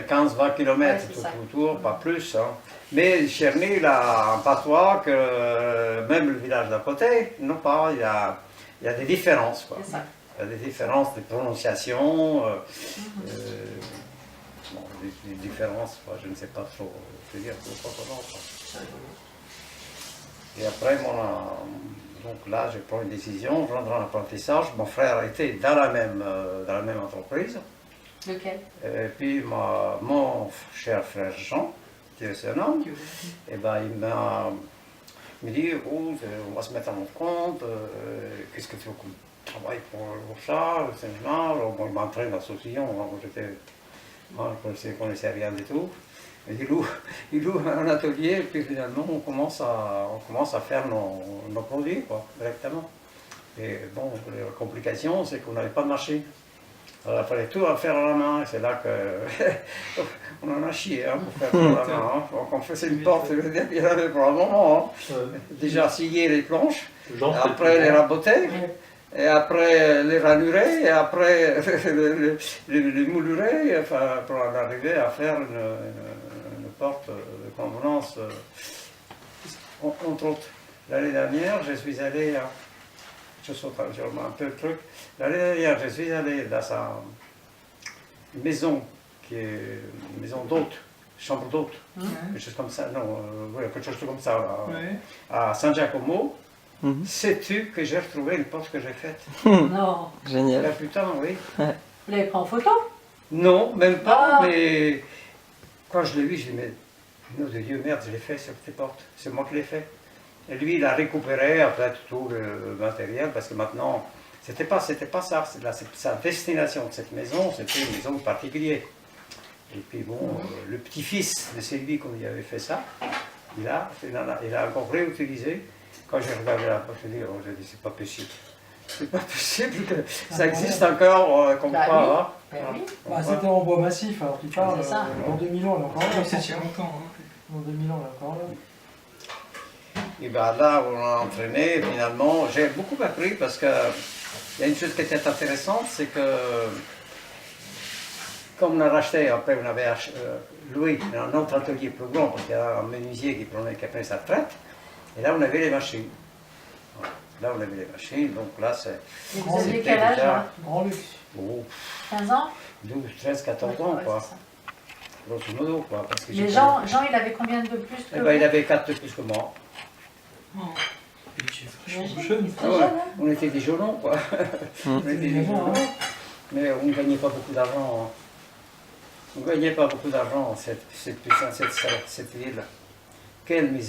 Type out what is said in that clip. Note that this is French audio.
15-20 km tout autour, pas plus. Hein. Mais Cherny, il a un patois que même le village d'à côté, non pas, il y a des différences. Quoi. Ça. Il y a des différences de prononciation, bon, des différences, quoi, je ne sais pas trop dire comment. Et après, donc là, je prends une décision, je rentre en apprentissage. Mon frère était dans la même entreprise. Lequel? Et puis mon cher frère Jean, qui est son homme, et ben, il me dit, oh, on va se mettre à mon compte, qu'est-ce que tu veux qu'on travaille pour ça, le séminaire. Bon, il m'entraîne dans Saucillon, moi je ne connaissais rien du tout. Il loue un atelier et puis finalement on commence à faire nos produits quoi, directement. Et bon, la complication c'est qu'on n'avait pas de machine. Alors il fallait tout faire à la main et c'est là qu'on en a chié hein, pour faire tout à la main. Hein. Donc on faisait une porte, il y en avait pour un moment. Hein. Déjà scier les planches, après les raboter. Et après les ranurer, et après les moulurer, enfin, pour en arriver à faire une porte de convenance. Entre autres, l'année dernière, je suis allé, je saute un peu le truc, l'année dernière, je suis allé dans une maison qui est une maison d'hôte, chambre d'hôte, quelque chose comme ça, non, quelque chose comme ça, là, à San Giacomo. Sais-tu que j'ai retrouvé une porte que j'ai faite? Non. Génial. Là, putain, oui. Vous l'avez pris en photo? Non, même pas, mais quand je l'ai vu, je lui ai dit, mais nom de Dieu, merde, je l'ai fait sur tes portes. C'est moi qui l'ai fait. Et lui, il a récupéré après tout le matériel, parce que maintenant, c'était pas ça. Sa destination de cette maison, c'était une maison particulière. Et puis bon, le petit-fils de celui qui lui avait fait ça, il a encore réutilisé. Quand j'ai regardé la porte, j'ai dit, c'est pas possible. C'est pas possible que ça existe encore comme quoi. Oui. Hein. Oui. Bah, c'était en bois massif, alors tu parles, en 2000 ans, elle est encore là. C'est il y a longtemps. En 2000 ans, elle est encore là. Et bien là, on a entraîné, finalement, j'ai beaucoup appris parce qu'il y a une chose qui était intéressante, c'est que comme on a racheté, après on avait loué un autre atelier plus grand, parce qu'il y a un menuisier qui prenait sa retraite, et là on avait les machines. Là on avait les machines, donc là c'est... Et vous aviez quel âge là? Grand luxe. Oh, 15 ans? 12, 13, 14 ans quoi. Grosso modo quoi. Parce que mais Jean, il avait combien de plus que il avait 4 de plus que moi. Oh. Jeune. Jeune. Ah ouais, on était des gelons quoi. On était des gelons, mais on ne gagnait pas beaucoup d'argent. Hein. On ne gagnait pas beaucoup d'argent cette ville-là. Quelle misère.